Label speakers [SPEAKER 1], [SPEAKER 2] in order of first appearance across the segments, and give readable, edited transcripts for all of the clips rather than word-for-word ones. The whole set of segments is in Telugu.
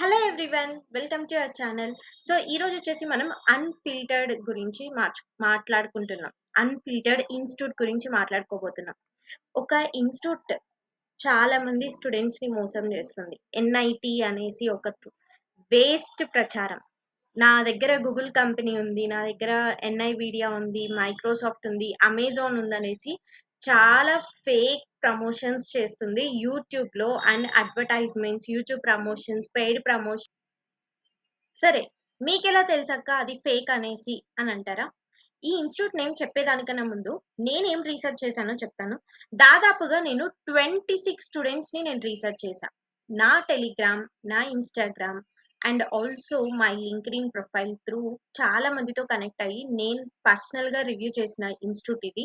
[SPEAKER 1] Hello everyone, welcome to our channel. So ఈ రోజు వచ్చేసి మనం అన్‌ఫిల్టర్డ్ గురించి మాట్లాడుకుంటున్నాం. అన్‌ఫిల్టర్డ్ ఇన్‌స్టిట్యూట్ గురించి మాట్లాడుకోబోతున్నాం. ఒక ఇన్‌స్టిట్యూట్ చాలా మంది స్టూడెంట్స్‌ని మోసం చేస్తుంది. ఎన్‌ఐటీ అనేసి ఒక వేస్ట్ ప్రచారం. నా దగ్గర గూగుల్ కంపెనీ ఉంది. నా దగ్గర ఎన్‌ఐవీడియా ఉంది. మైక్రోసాఫ్ట్ ఉంది. అమెజాన్ ఉందనేసి చాలా ఫేక్ ప్రమోషన్స్ చేస్తుంది యూట్యూబ్‌లో and advertisements, YouTube promotions, paid promotion. సరే, మీకెలా తెలుసక్క అది ఫేక్ అనేసి అని అంటారా? ఈ ఇన్‌స్టిట్యూట్ నేమ్ చెప్పేదానికన్నా ముందు నేనేం రీసెర్చ్ చేశానో చెప్తాను. దాదాపుగా నేను 26 స్టూడెంట్స్‌ని నేను రీసెర్చ్ చేశా. నా టెలిగ్రామ్, నా Instagram and also my LinkedIn profile through చాలా మందితో కనెక్ట్ అయ్యి నేను పర్సనల్‌గా రివ్యూ చేసిన ఇన్‌స్టిట్యూట్ ఇది.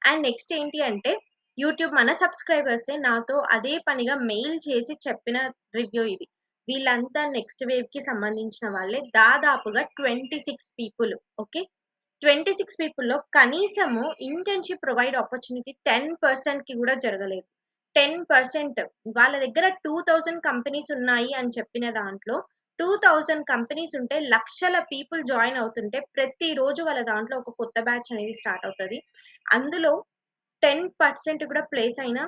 [SPEAKER 1] అండ్ నెక్స్ట్ ఏంటి అంటే యూట్యూబ్ మన సబ్‌స్క్రైబర్సే నాతో అదే పనిగా మెయిల్ చేసి చెప్పిన రివ్యూ ఇది. వీళ్ళంతా నెక్స్ట్ వేవ్‌కి సంబంధించిన వాళ్ళే. దాదాపుగా 26 పీపుల్. ఓకే. 26 పీపుల్‌లో కనీసము ఇంటర్న్‌షిప్ ప్రొవైడ్ ఆపర్చునిటీ 10%కి కూడా జరగలేదు. 10% వాళ్ళ దగ్గర 2000 కంపెనీస్ ఉన్నాయి అని చెప్పిన దాంట్లో 2000 కంపెనీస్ ఉంటే లక్షల పీపుల్ జాయిన్ అవుతుంటే ప్రతిరోజు వాళ్ళ దాంట్లో ఒక కొత్త బ్యాచ్ అనేది స్టార్ట్ అవుతది. అందులో 10% కూడా ప్లేస్ అయిన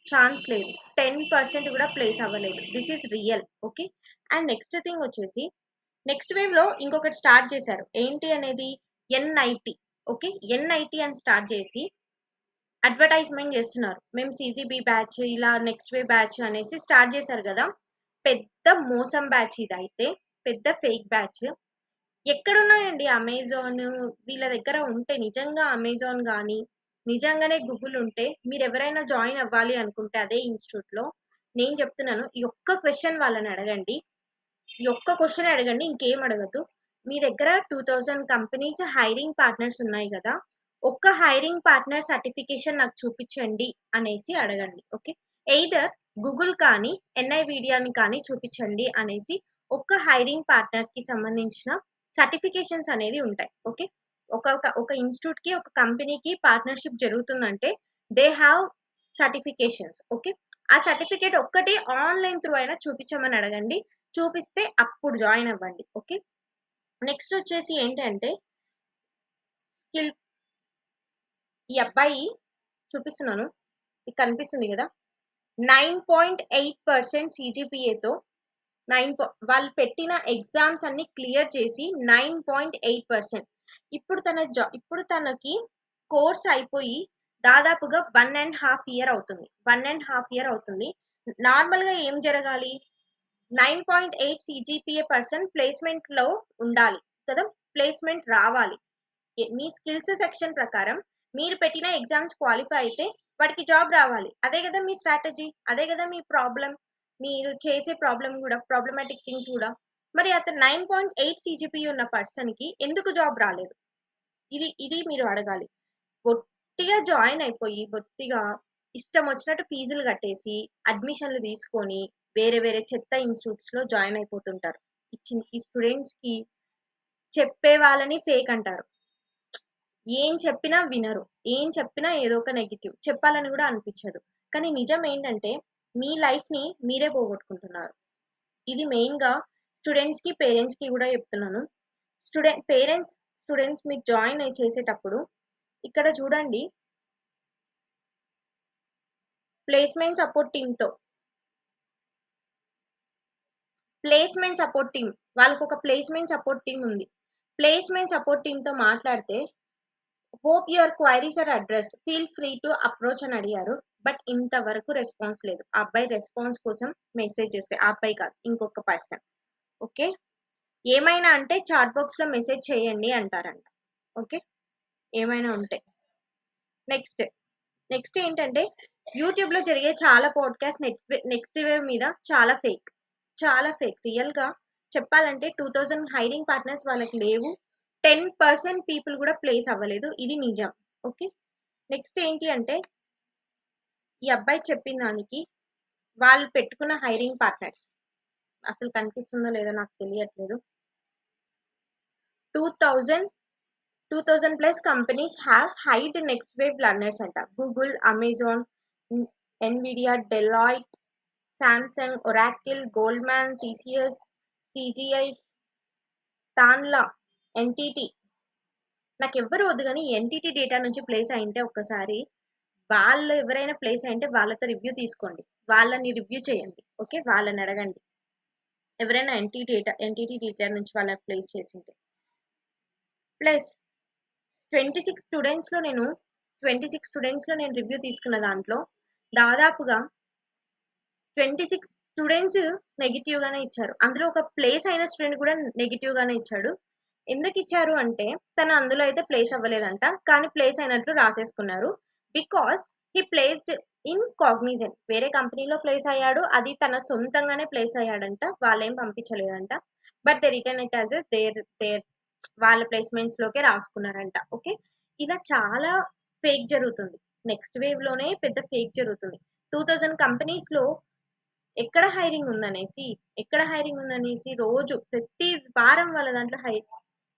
[SPEAKER 1] ఛాన్స్ లేదు. 10% కూడా ప్లేస్ అవ్వలేదు. This is real. Okay. And next thing వచ్చేసి నెక్స్ట్ వేవ్‌లో ఇంకొకటి స్టార్ట్ చేశారు. ఏంటి అనేది ఎన్‌ఐటీ. ఓకే. ఎన్‌ఐటీ అని స్టార్ట్ చేసి అడ్వర్టైజ్‌మెంట్ చేస్తున్నారు. మేము సీజీబీ బ్యాచ్ ఇలా నెక్స్ట్ వేవ్ బ్యాచ్ అనేసి స్టార్ట్ చేశారు కదా! పెద్ద మోసం బ్యాచ్ ఇదైతే. పెద్ద ఫేక్ బ్యాచ్. ఎక్కడున్నాయండి అమెజాన్ వీళ్ళ దగ్గర ఉంటే నిజంగా అమెజాన్ గాని, నిజంగానే గూగుల్ ఉంటే మీరెవరైనా జాయిన్ అవ్వాలి అనుకుంటే అదే ఇన్‌స్టిట్యూట్‌లో నేను చెప్తున్నాను. ఈ ఒక్క క్వెషన్ వాళ్ళని అడగండి. ఈ ఒక్క క్వెషన్ అడగండి. ఇంకేం అడగొద్దు. మీ దగ్గర 2000 కంపెనీస్ హైరింగ్ పార్ట్నర్స్ ఉన్నాయి గదా! ఒక్క హైరింగ్ పార్ట్నర్ సర్టిఫికేషన్ నాకు చూపిచ్చండి అనేసి అడగండి. ఓకే. ఎయిదర్ గూగుల్ కానీ, ఎన్‌ఐవీడియాని కానీ చూపిచ్చండి అనేసి ఒక్క హైరింగ్ పార్ట్నర్‌కి సంబంధించిన సర్టిఫికేషన్స్ అనేవి ఉంటాయి. ఓకే. ఒక ఇన్‌స్టిట్యూట్‌కి, ఒక కంపెనీకి పార్ట్నర్‌షిప్ జరుగుతుందంటే దే హావ్ సర్టిఫికేషన్స్. ఓకే. ఆ సర్టిఫికేట్ ఒక్కటి ఆన్‌లైన్ త్రూ అయినా చూపిచ్చమని అడగండి. చూపిస్తే అప్పుడు జాయిన్ అవ్వండి. ఓకే. నెక్స్ట్ వచ్చేసి ఏంటంటే స్కిల్. ఈ అబ్బాయి చూపిస్తున్నాను. మీకు కనిపిస్తుంది గదా! 9.8% సీజీపీఏతో వాళ్ళు పెట్టిన ఎగ్జామ్స్ అన్ని క్లియర్ చేసి 9.8%. ఇప్పుడు తనకి కోర్స్ అయిపోయి దాదాపుగా 1 ½ ఇయర్ అవుతుంది. 1 ½ ఇయర్ అవుతుంది. నార్మల్‌గా ఏం జరగాలి? 9.8 సీజీపీఏ పర్సన్ ప్లేస్‌మెంట్‌లో ఉండాలి కదా! ప్లేస్‌మెంట్ రావాలి. మీ స్కిల్స్ సెక్షన్ ప్రకారం మీరు పెట్టిన ఎగ్జామ్స్ క్వాలిఫై అయితే వాడికి జాబ్ రావాలి. అదే గదా మీ స్ట్రాటజీ. అదే గదా మీ ప్రాబ్లమ్. మీరు చేసే ప్రాబ్లమాటిక్ థింగ్స్ గూడా. మరి అతను 9.8 సీజీపీఏ ఉన్న పర్సన్‌కి ఎందుకు జాబ్ రాలేదు? ఇది మీరు అడగాలి. బొత్తిగా జాయిన్ అయిపోయి, బొత్తిగా ఇష్టం వచ్చినట్టు ఫీజులు కట్టేసి, అడ్మిషన్‌లు తీసుకొని, వేరే వేరే చెత్త ఇన్‌స్టిట్యూట్స్‌లో జాయిన్ అయిపోతుంటారు. ఈ స్టూడెంట్స్‌కి చెప్పే వాళ్ళని ఫేక్ అంటారు. ఏం చెప్పినా వినరు. ఏం చెప్పినా ఏదో ఒక నెగెటివ్. చెప్పాలని గూడా అనిపిచ్చదు. కానీ నిజం ఏంటంటే, మీ లైఫ్‌ని మీరే పోగొట్టుకుంటున్నారు. ఇది మెయిన్‌గా స్టూడెంట్స్‌కి, పేరెంట్స్‌కి గూడా చెప్తున్నాను. స్టూడెంట్స్ మీకు జాయిన్ చేసేటప్పుడు ఇక్కడ చూడండి ప్లేస్‌మెంట్ సపోర్ట్ టీమ్‌తో ప్లేస్‌మెంట్ సపోర్ట్ టీమ్. వాళ్ళకొక ప్లేస్‌మెంట్ సపోర్ట్ టీమ్ ఉంది. ప్లేస్‌మెంట్ సపోర్ట్ టీమ్‌తో మాట్లాడితే hope your queries are addressed. Feel free to approach అని అడిగారు. బట్ ఇంతవరకు రెస్పాన్స్ లేదు. ఆ అబ్బాయి రెస్పాన్స్ కోసం మెసేజ్ చేస్తే ఆ అబ్బాయి కాదు ఇంకొక పర్సన్. ఓకే. ఏమైనా అంటే చాట్ బాక్స్‌లో మెసేజ్ చేయండి అంటారంట. ఓకే. ఏమైనా ఉంటే. నెక్స్ట్. నెక్స్ట్ ఏంటంటే యూట్యూబ్‌లో జరిగే చాలా పాడ్‌కాస్ట్ నెక్స్ట్ వేవ్ మీద చాలా ఫేక్. చాలా ఫేక్. రియల్‌గా చెప్పాలంటే 2000 హైరింగ్ పార్ట్నర్స్ వాళ్ళకి లేవు. 10% పీపుల్ కూడా ప్లేస్ అవ్వలేదు. ఇది నిజం. ఓకే. నెక్స్ట్ ఏంటి అంటే ఈ అబ్బాయి చెప్పిన దానికి వాళ్ళు పెట్టుకున్న హైరింగ్ పార్ట్నర్స్ అసలు కనిపిస్తుందో లేదో నాకు తెలియట్లేదు. 2000 2000 plus companies have hired next wave learners అంట. Google, Amazon, Nvidia, Deloitte, Samsung, Oracle, Goldman, TCS, CGI, Tanla, NTT, నాకెవ్వరు వద్దు గానీ ఎన్టీటీ డేటా నుంచి ప్లేస్ అయింటే ఒక్కసారి వాళ్ళు ఎవరైనా ప్లేస్ అయింటే వాళ్ళతో రివ్యూ తీసుకోండి. వాళ్ళని రివ్యూ చేయండి. ఓకే. వాళ్ళని అడగండి. ఎవరైనా ఎన్టీటీ డేటా నుంచి వాళ్ళని ప్లేస్ చేసింటే. ప్లస్ 26 స్టూడెంట్స్‌లో నేను రివ్యూ తీసుకున్న దాంట్లో దాదాపుగా 26 స్టూడెంట్స్ నెగెటివ్ గానే ఇచ్చారు. అందులో ఒక ప్లేస్ అయిన స్టూడెంట్ కూడా నెగెటివ్ గానే ఇచ్చాడు. ఎందుకు ఇచ్చారు అంటే తను అందులో అయితే ప్లేస్ అవ్వలేదంట. కానీ ప్లేస్ అయినట్లు రాసేసుకున్నారు. Because he placed in Cognizant. వేరే కంపెనీలో ప్లేస్ అయ్యాడు. అది తన సొంతంగానే ప్లేస్ అయ్యాడంట. వాళ్ళేం పంపించలేదంట. But they return it as their వాళ్ళ ప్లేస్మెంట్స్ లోకే రాసుకున్నారంట. ఓకే. ఇలా చాలా ఫేక్ జరుగుతుంది. నెక్స్ట్ వేవ్ లోనే పెద్ద ఫేక్ జరుగుతుంది. 2000 కంపెనీస్ లో ఎక్కడ హైరింగ్ ఉందనేసి రోజు ప్రతి వారం వాళ్ళ దాంట్లో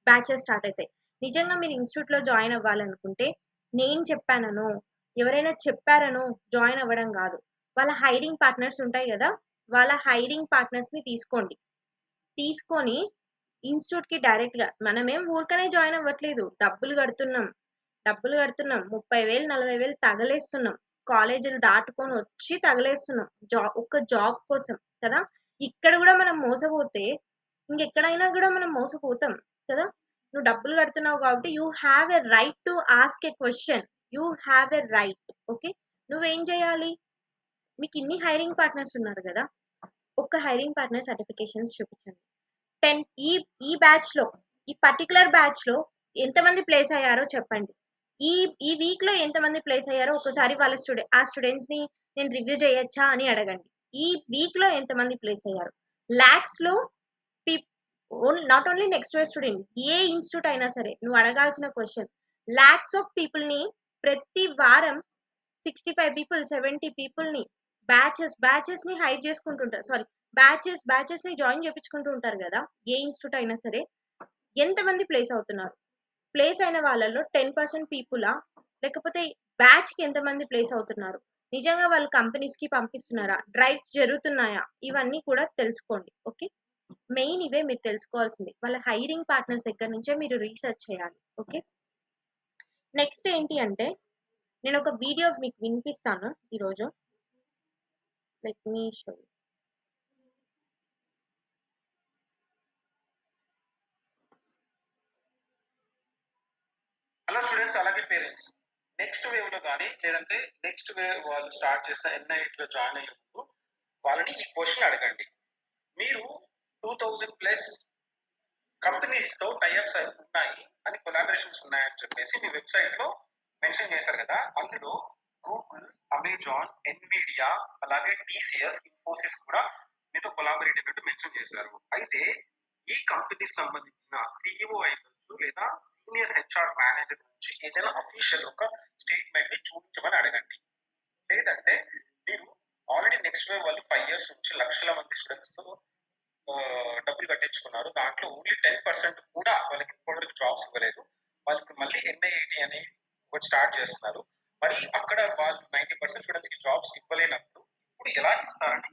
[SPEAKER 1] బ్యాచెస్ స్టార్ట్ అవుతాయి. నిజంగా మీరు ఇన్స్టిట్యూట్ లో జాయిన్ అవ్వాలనుకుంటే నేను చెప్పాననో ఎవరైనా చెప్పారనో జాయిన్ అవ్వడం కాదు. వాళ్ళ హైరింగ్ పార్ట్నర్స్ ఉంటాయి కదా, వాళ్ళ హైరింగ్ పార్ట్నర్స్ ని తీసుకోండి. తీసుకొని ఇన్స్టిట్యూట్ కి డైరెక్ట్ గా మనమేం ఊరికనే జాయిన్ అవ్వట్లేదు. డబ్బులు కడుతున్నాం 30,000 40,000 తగలేస్తున్నాం. కాలేజీలు దాటుకొని వచ్చి తగలేస్తున్నాం ఒక్క జాబ్ కోసం కదా. ఇక్కడ కూడా మనం మోసపోతే ఇంకెక్కడైనా కూడా మనం మోసపోతాం కదా. నువ్వు డబ్బులు కడుతున్నావు కాబట్టి you have a right to ask a question. You have a right. Okay. నువ్వేం చేయాలి? మీకు ఇన్ని హైరింగ్ పార్ట్నర్స్ ఉన్నారు కదా, ఒక్క హైరింగ్ పార్ట్నర్ సర్టిఫికేషన్స్ చూపించండి. 10 ఈ బ్యాచ్ లో ఈ పర్టికులర్ బ్యాచ్ లో ఎంతమంది ప్లేస్ అయ్యారో చెప్పండి. ఈ ఈ వీక్ లో ఎంతమంది ప్లేస్ అయ్యారో ఒకసారి వాళ్ళ స్టూడెంట్స్ ని నేను రివ్యూ చేయొచ్చా అని అడగండి. ఈ వీక్ లో ఎంతమంది ప్లేస్ అయ్యారు? లాక్స్ లో not only next year student, A institute అయినా సరే నువ్వు అడగాల్సిన క్వశ్చన్. లాక్స్ ఆఫ్ పీపుల్ ని ప్రతి వారం 65 పీపుల్ 70 పీపుల్ ని బ్యాచెస్ ని హైర్ చేసుకుంటుంటారు. సారీ, బ్యాచెస్ ని జాయిన్ చేయించుకుంటూ ఉంటారు కదా. ఏ ఇన్స్టిట్యూట్ అయినా సరే ఎంతమంది ప్లేస్ అవుతున్నారు? ప్లేస్ అయిన వాళ్ళలో 10% పీపులా, లేకపోతే బ్యాచ్ కి ఎంతమంది ప్లేస్ అవుతున్నారు? నిజంగా వాళ్ళు కంపెనీస్ కి పంపిస్తున్నారా? డ్రైవ్స్ జరుగుతున్నాయా? ఇవన్నీ కూడా తెలుసుకోండి. ఓకే. మెయిన్ ఇవే మీరు తెలుసుకోవాల్సింది. వాళ్ళ హైరింగ్ పార్ట్నర్స్ దగ్గర నుంచే మీరు రీసెర్చ్ చేయాలి. ఓకే. నెక్స్ట్ ఏంటి అంటే నేను ఒక వీడియో మీకు వినిపిస్తాను ఈరోజు. Let me show.
[SPEAKER 2] Hello students, అలాగే పేరెంట్స్, నెక్స్ట్ వేవ్ లో కానీ లేదంటే నెక్స్ట్ వేవ్ వాళ్ళు స్టార్ట్ చేసిన NIT లో జాయిన్ అయ్యే ముందు వాళ్ళని ఈ క్వశ్చన్ అడగండి. మీరు 2000+ కంపెనీస్ తో టైఅప్స్ ఉన్నాయి అని, కొలాబరేషన్స్ ఉన్నాయని చెప్పేసి మీ వెబ్సైట్ లో మెన్షన్ చేశారు కదా. అందులో గూగుల్, అమెజాన్, ఎన్విడియా, అలాగే TCS, ఇన్ఫోసిస్ కూడా మీతో కొలాబరేట్ అయినట్టు మెన్షన్ చేశారు. అయితే ఈ కంపెనీకి సంబంధించిన CEO అయినచ్చు లేదా సీనియర్ HR మేనేజర్ నుంచి ఏదైనా అఫీషియల్ ఒక స్టేట్మెంట్ ని చూపించమని అడగండి. లేదంటే మీరు ఆల్రెడీ నెక్స్ట్ వేవ్ వాళ్ళు 5 years నుంచి లక్షల మంది స్టూడెంట్స్ తో డబ్బులు కట్టించుకున్నారు. దాంట్లో ఓన్లీ 10% కూడా వాళ్ళకి ఇప్పటివరకు జాబ్స్ ఇవ్వలేదు. వాళ్ళకి మళ్ళీ NIT అని ఒకటి స్టార్ట్ చేస్తున్నారు. మరి అక్కడ వాళ్ళు 90% స్టూడెంట్స్ కి జాబ్స్ ఇవ్వలేనప్పుడు ఇప్పుడు ఎలా ఇస్తారని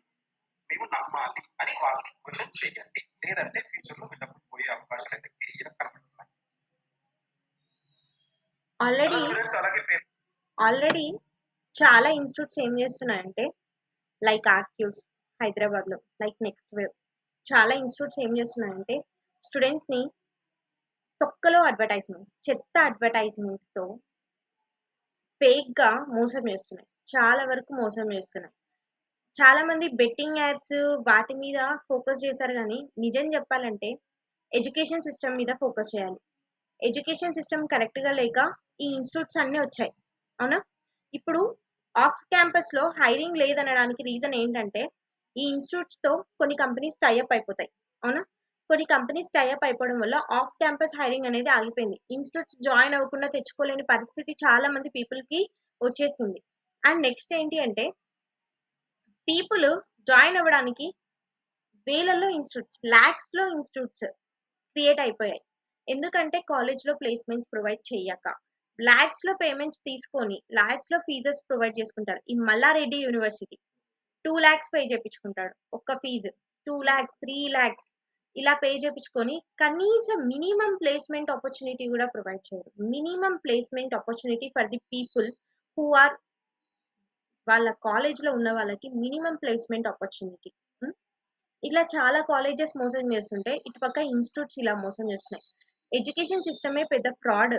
[SPEAKER 2] మేము నమ్మాలి అని వాళ్ళకి క్వశ్చన్ చేయండి. లేదంటే ఫ్యూచర్ లో మీ డబ్బులు పోయే అవకాశాలు అయితే క్లియర్ కనబడుతున్నాయి.
[SPEAKER 1] ఆల్రెడీ చాలా ఇన్స్టిట్యూట్స్ ఏం చేస్తున్నాయంటే లైక్ ఆర్క్యూస్ హైదరాబాద్ లో, లైక్ నెక్స్ట్ వేవ్, చాలా ఇన్స్టిట్యూట్స్ ఏం చేస్తున్నాయంటే స్టూడెంట్స్ ని తొక్కలో అడ్వర్టైజ్మెంట్స్, చెత్త అడ్వర్టైజ్మెంట్స్ తో ఫేక్ గా మోసం చేస్తున్నాయి. చాలా వరకు మోసం చేస్తున్నాయి. చాలా మంది బెట్టింగ్ యాప్స్ వాటి మీద ఫోకస్ చేశారు కానీ నిజం చెప్పాలంటే ఎడ్యుకేషన్ సిస్టమ్ మీద ఫోకస్ చేయాలి. ఎడ్యుకేషన్ సిస్టమ్ కరెక్ట్ గా లేక ఈ ఇన్స్టిట్యూట్స్ అన్ని వచ్చాయి. అవునా? ఇప్పుడు ఆఫ్ క్యాంపస్ లో హైరింగ్ లేదనడానికి రీజన్ ఏంటంటే ఈ ఇన్స్టిట్యూట్స్ తో కొన్ని కంపెనీస్ టైఅప్ అయిపోతాయి. అవునా? కొన్ని కంపెనీస్ టైఅప్ అయిపోవడం వల్ల ఆఫ్ క్యాంపస్ హైరింగ్ అనేది ఆగిపోయింది. ఇన్స్టిట్యూట్స్ జాయిన్ అవ్వకుండా తెచ్చుకోలేని పరిస్థితి చాలా మంది పీపుల్ కి వచ్చేసింది. అండ్ నెక్స్ట్ ఏంటి అంటే పీపుల్ జాయిన్ అవ్వడానికి వేలల్లో ఇన్స్టిట్యూట్స్, లాక్స్ లో ఇన్స్టిట్యూట్స్ క్రియేట్ అయిపోయాయి. ఎందుకంటే కాలేజ్ లో ప్లేస్మెంట్స్ ప్రొవైడ్ చేయక లాక్స్ లో పేమెంట్స్ తీసుకొని లాక్స్ లో ఫీజెస్ ప్రొవైడ్ చేసుకుంటారు. ఈ మల్లారెడ్డి యూనివర్సిటీ 2 lakhs పే చేయించుకుంటాడు ఒక్క ఫీజు. 2 lakhs 3 lakhs ఇలా పే చేపించుకొని కనీసం మినిమమ్ ప్లేస్‌మెంట్ ఆపర్చునిటీ గూడా ప్రొవైడ్ చేయరు. Minimum placement opportunity for the people who are వాళ్ళ కాలేజ్‌లో ఉన్న వాళ్ళకి మినిమమ్ ప్లేస్‌మెంట్ ఆపర్చునిటీ. హ్మ్. ఇట్లా చాలా కాలేజెస్ మోసం చేస్తుంటే, ఇటుపక్క ఇన్‌స్టిట్యూట్స్ ఇలా మోసం చేస్తున్నాయి. ఎడ్యుకేషన్ సిస్టమే పెద్ద ఫ్రాడ్.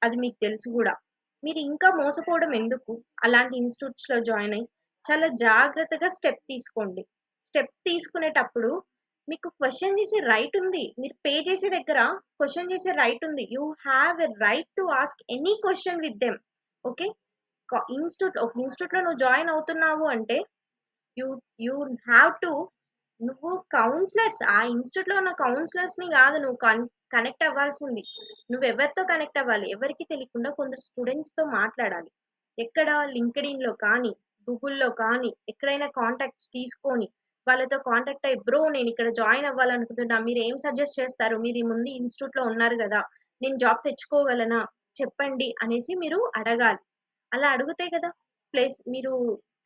[SPEAKER 1] అది మీకు తెలుసు గూడా. మీరు ఇంకా మోసపోవడం ఎందుకు? అలాంటి ఇన్‌స్టిట్యూట్స్‌లో జాయిన్ అయ్యి, చాలా జాగ్రత్తగా స్టెప్ తీసుకోండి. స్టెప్ తీసుకునేటప్పుడు మీకు క్వెషన్ చేసే రైట్ ఉంది. మీరు పే చేసే దగ్గర క్వెషన్ చేసే రైట్ ఉంది. You have a right to ask any question with them. Okay. ఒక ఇన్‌స్టిట్యూట్‌లో నువ్వు జాయిన్ అవుతున్నావు అంటే యూ యూ హావ్ టు నువ్వు కౌన్సిలర్స్ ఆ ఇన్‌స్టిట్యూట్‌లో ఉన్న కౌన్సిలర్స్‌ని గాదు నువ్వు కనెక్ట్ అవ్వాల్సింది. నువ్వెవరితో కనెక్ట్ అవ్వాలి? ఎవరికీ తెలియకుండా కొందరు స్టూడెంట్స్‌తో మాట్లాడాలి. ఎక్కడ లింక్డ్ఇన్‌లో కానీ, గూగుల్‌లో కానీ ఎక్కడైనా కాంటాక్ట్స్ తీసుకొని వాళ్ళతో కాంటాక్ట్ అయ్యి, "బ్రో నేనిక్కడ జాయిన్ అవ్వాలనుకుంటున్నా. మీరేం సజెస్ట్ చేస్తారు? మీరు ఈ ముందు ఇన్‌స్టిట్యూట్‌లో ఉన్నారు గదా! నేను జాబ్ తెచ్చుకోగలనా? చెప్పండి" అనేసి మీరు అడగాలి. అలా అడిగితే కదా మీరు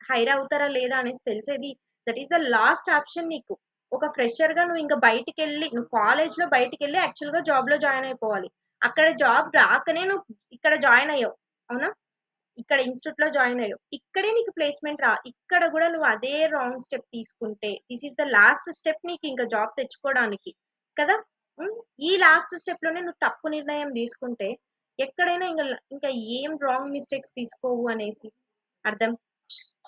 [SPEAKER 1] హైర్ అవుతారా లేదా అనేసి తెలిసేది. That is the last option నీకు. ఒక ఫ్రెషర్‌గా నువ్వింక బయటికెళ్ళి నువ్వు కాలేజ్‌లో బయటికెళ్ళి యాక్చువల్‌గా జాబ్‌లో జాయిన్ అయిపోవాలి. అక్కడ జాబ్ రాకనే నువ్వు ఇక్కడ జాయిన్ అయ్యావు. అవునా? ఇక్కడ ఇన్‌స్టిట్యూట్‌లో జాయిన్ అయ్యావు. ఇక్కడే నీకు ప్లేస్‌మెంట్ ఇక్కడ గూడా నువ్వు అదే రాంగ్ స్టెప్ తీసుకుంటే this is the last step నీకింక జాబ్ తెచ్చుకోవడానికి. కదా! హ్మ్. ఈ లాస్ట్ స్టెప్‌లోనే నువ్వు తప్పు నిర్ణయం తీసుకుంటే ఎక్కడైనా ఇంక ఏం రాంగ్ మిస్టేక్స్ తీసుకోవు అనేసి అర్థం.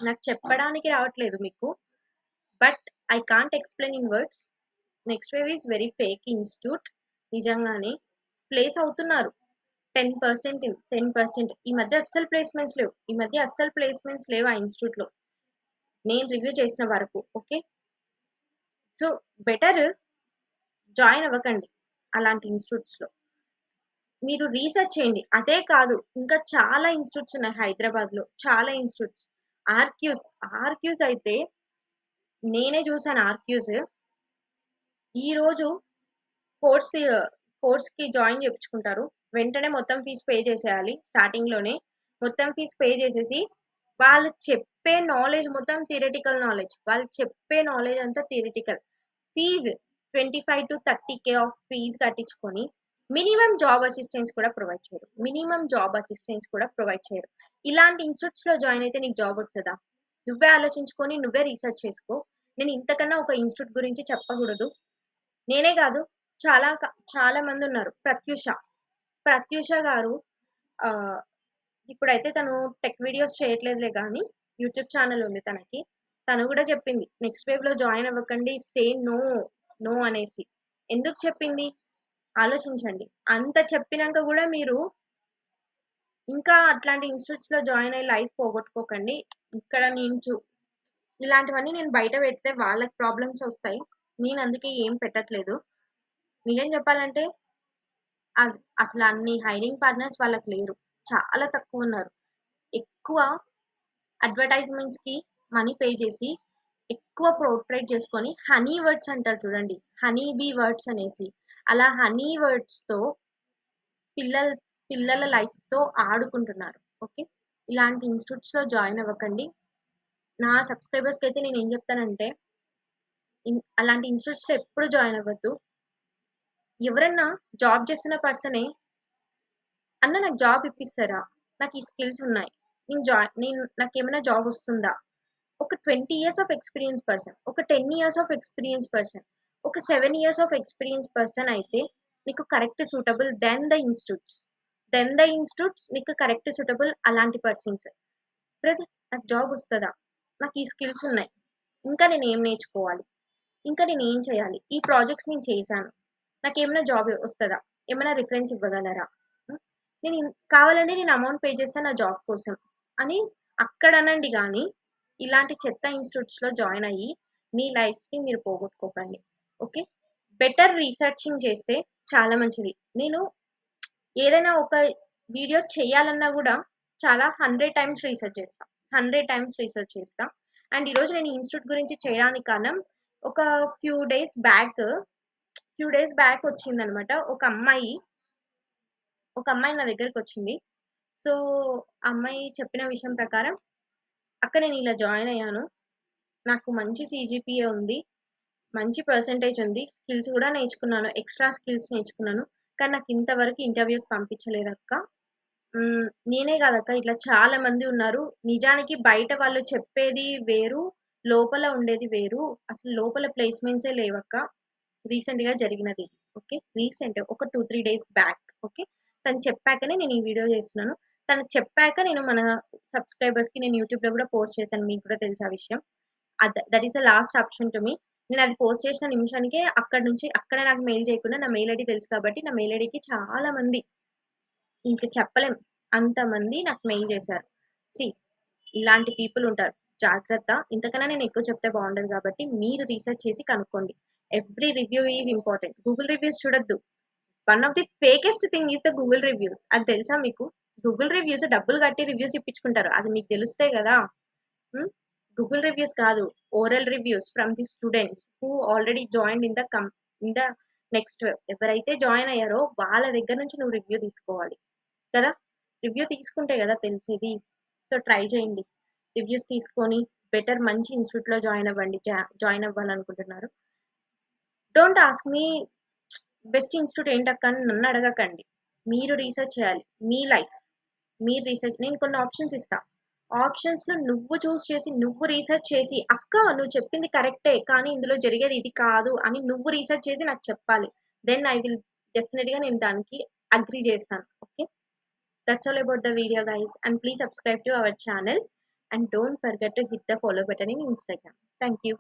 [SPEAKER 1] నాకు చెప్పడానికి రావట్లేదు మీకు. But I can't explain in words. Next wave is very fake institute. నిజంగానే. ప్లేస్ అవుతున్నారు. 10% ఈ మధ్య అస్సలు ప్లేస్‌మెంట్స్ లేవు. ఈ మధ్య అస్సలు ప్లేస్‌మెంట్స్ లేవు ఆ ఇన్‌స్టిట్యూట్‌లో. నేను రివ్యూ చేసిన వరకు. ఓకే. సో, బెటర్ జాయిన్ అవ్వకండి అలాంటి ఇన్‌స్టిట్యూట్స్‌లో. మీరు రీసెర్చ్ చేయండి. అదే కాదు ఇంకా చాలా ఇన్‌స్టిట్యూట్స్ ఉన్నాయి హైదరాబాద్‌లో. చాలా ఇన్‌స్టిట్యూట్స్. ఆర్‌క్యూస్, ఆర్‌క్యూస్ అయితే నేనే చూసాను ఆర్‌క్యూస్. ఈరోజు కోర్స్ కోర్స్‌కి జాయిన్ చేపించుకుంటారు. వెంటనే మొత్తం ఫీజ్ పే చేసేయాలి స్టార్టింగ్‌లోనే. మొత్తం ఫీజ్ పే చేసేసి, వాళ్ళు చెప్పే నాలెడ్జ్ మొత్తం థియరిటికల్ నాలెడ్జ్. వాళ్ళు చెప్పే నాలెడ్జ్ అంతా థియరిటికల్. ఫీజ్ 25,000-30,000 ఆఫ్ ఫీజ్ కట్టించుకొని, మినిమమ్ జాబ్ అసిస్టెన్స్ కూడా ప్రొవైడ్ చేయరు. మినిమమ్ జాబ్ అసిస్టెన్స్ కూడా ప్రొవైడ్ చేయరు. ఇలాంటి ఇన్‌స్టిట్యూట్స్‌లో జాయిన్ అయితే నీకు జాబ్ వస్తదా? నువ్వే ఆలోచించుకొని, నువ్వే రీసెర్చ్ చేసుకో. నేను ఇంతకన్నా ఒక ఇన్‌స్టిట్యూట్ గురించి చెప్పకూడదు. నేనే గాదు. చాలా మందున్నారు. ప్రత్యూష గారు ఆహ్, ఇప్పుడైతే తను టెక్ వీడియోస్ చేయట్లేదులే గానీ, యూట్యూబ్ ఛానెల్ ఉంది తనకి. తను గూడా చెప్పింది. నెక్స్ట్ వేవ్‌లో జాయిన్ అవ్వకండి. సే నో, నో అనేసి. ఎందుకు చెప్పింది? ఆలోచించండి. అంత చెప్పినంక గూడా మీరు ఇంకా అట్లాంటి ఇన్‌స్టిట్యూట్స్‌లో జాయిన్ అయ్యి లైఫ్ పోగొట్టుకోకండి. ఇక్కడ నేను ఇలాంటివన్నీ నేను బయట పెడితే వాళ్ళకి ప్రాబ్లమ్స్ ఒస్తాయి. నేను అందుకే ఏం పెట్టట్లేదు. నిజం చెప్పాలంటే అసలు అన్ని హైరింగ్ పార్ట్నర్స్ వాళ్ళకి లేరు. చాలా తక్కువున్నారు. ఎక్కువ అడ్వర్టైజ్‌మెంట్స్‌కి మనీ పే చేసి, ఎక్కువ పోర్ట్రేట్ చేసుకొని, హనీ వర్డ్స్ అంటారు చూడండి. హనీ బీ వర్డ్స్ అనేసి. అలా హనీ వర్డ్స్‌తో పిల్లల్ పిల్లల లైఫ్స్‌తో ఆడుకుంటున్నారు. ఓకే. ఇలాంటి ఇన్‌స్టిట్యూట్స్‌లో జాయిన్ అవ్వకండి. నా సబ్‌స్క్రైబర్స్‌కైతే నేనేం చెప్తానంటే, అలాంటి ఇన్‌స్టిట్యూట్స్‌లో ఎప్పుడు జాయిన్ అవ్వద్దు. ఎవరన్నా జాబ్ చేస్తున్న పర్సనే అన్న నాకు జాబ్ ఇప్పిస్తారా? నాకు ఈ స్కిల్స్ ఉన్నాయి. నాకేమైనా జాబ్ వస్తుందా? ఒక 20 ఇయర్స్ ఆఫ్ ఎక్స్‌పీరియన్స్ పర్సన్, ఒక 10 ఇయర్స్ ఆఫ్ ఎక్స్‌పీరియన్స్ పర్సన్, ఒక 7 ఇయర్స్ ఆఫ్ ఎక్స్‌పీరియన్స్ పర్సన్ అయితే నీకు correct suitable then the institutes నీకు కరెక్ట్ సూటబుల్ అలాంటి పర్సన్స్. బ్రదర్ నాకు జాబ్ వస్తదా? నాకు ఈ స్కిల్స్ ఉన్నాయి. ఇంకా నేనేం నేర్చుకోవాలి? ఇంకా నేనేం చేయాలి? ఈ ప్రాజెక్ట్స్ నేను చేశాను. నాకేమైనా జాబ్ వస్తదా? ఏమైనా రిఫరెన్స్ ఇవ్వగలరా? హ్మ్. కావాలంటే నేను అమౌంట్ పే చేస్తా నా జాబ్ కోసం అని అక్కడనండి గానీ, ఇలాంటి చెత్త ఇన్‌స్టిట్యూట్స్‌లో జాయిన్ అయ్యి, మీ లైఫ్స్‌ని మీరు పోగొట్టుకోకండి. ఓకే. బెటర్ రీసెర్చింగ్ చేస్తే చాలా మంచిది. నేను ఏదైనా ఒక వీడియో చేయాలన్నా గూడా చాలా 100 టైమ్స్ రీసెర్చ్ చేస్తా. 100 టైమ్స్ రీసెర్చ్ చేస్తా. అండ్ ఈరోజు నేను ఈ ఇన్‌స్టిట్యూట్ గురించి చేయడానికి కారణం ఒక ఫ్యూ డేస్ బ్యాక్ వచ్చిందనమాట. ఒక అమ్మాయి నా దగ్గరకొచ్చింది. సో, ఆ అమ్మాయి చెప్పిన విషయం ప్రకారం, "అక్క నేను ఇలా జాయిన్ అయ్యాను. నాకు మంచి సీజీపీఏ ఉంది. మంచి పర్సెంటేజ్ ఉంది. స్కిల్స్ కూడా నేర్చుకున్నాను. ఎక్స్‌ట్రా స్కిల్స్ నేర్చుకున్నాను. కానీ నాకు ఇంతవరకు ఇంటర్వ్యూకి పంపించలేదక్క. నేనే కాదక్క, ఇట్లా చాలా మంది ఉన్నారు. నిజానికి బయట వాళ్ళు చెప్పేది వేరు, లోపల ఉండేది వేరు. అసలు లోపల ప్లేస్‌మెంట్సే లేవక్క. రీసెంట్‌గా జరిగినది. ఓకే. రీసెంట్ ఒక 2, 3 డేస్ బ్యాక్. ఓకే. తను చెప్పాకనే నేను ఈ వీడియో చేస్తున్నాను. తను చెప్పాక నేను మన సబ్‌స్క్రైబర్స్‌కి నేను యూట్యూబ్‌లో కూడా పోస్ట్ చేశాను. మీకు కూడా తెలుసు ఆ విషయం. That is the last option to me. నేనది పోస్ట్ చేసిన నిమిషానికే అక్కడి నుంచి అక్కడే నాకు మెయిల్ చేయకుండా నా మెయిల్ ఐడీ తెలుసు కాబట్టి నా మెయిల్ ఐడీకి చాలా మంది, ఇంక చెప్పలేం, అంతమంది నాకు మెయిల్ చేశారు. సీ, ఇలాంటి పీపుల్ ఉంటారు. జాగ్రత్త. ఇంతకన్నా నేను ఎక్కువ చెప్తే బాగుండదు కాబట్టి మీరు రీసెర్చ్ చేసి కనుక్కోండి. Every review is important. Google reviews చూడొద్దు. One of the fakest thing is the Google reviews. అది తెలుసా మీకు? గూగుల్ రివ్యూస్ డబ్బులు కట్టి రివ్యూస్ ఇప్పించుకుంటారు. అది మీకు తెలుస్తే కదా. గూగుల్ రివ్యూస్ కాదు. Oral reviews from the students who already joined in the next web. ఎవరైతే జాయిన్ అయ్యారో వాళ్ళ దగ్గర నుంచి నువ్వు రివ్యూ తీసుకోవాలి కదా. రివ్యూ తీసుకుంటే కదా తెలిసేది. సో ట్రై చేయండి. రివ్యూస్ తీసుకొని బెటర్ మంచి ఇన్స్టిట్యూట్లో జాయిన్ అవ్వండి. జాయిన్ అవ్వాలనుకుంటున్నారు. Don't ask me best institute ఏంటక్క అని నన్ను అడగకండి. మీరు రీసెర్చ్ చేయాలి. మీ లైఫ్ మీరు రీసెర్చ్. నేను కొన్ని ఆప్షన్స్ ఇస్తా. ఆప్షన్స్ లో నువ్వు చూస్ చేసి నువ్వు రీసెర్చ్ చేసి, అక్క నువ్వు చెప్పింది కరెక్టే కానీ ఇందులో జరిగేది ఇది కాదు అని నువ్వు రీసెర్చ్ చేసి నాకు చెప్పాలి. దెన్ ఐ విల్ డెఫినెట్ గా నేను దానికి అగ్రి చేస్తాను. Okay. That's all about the video guys, and please subscribe to our channel, and don't forget to hit the follow button in Instagram. Thank you.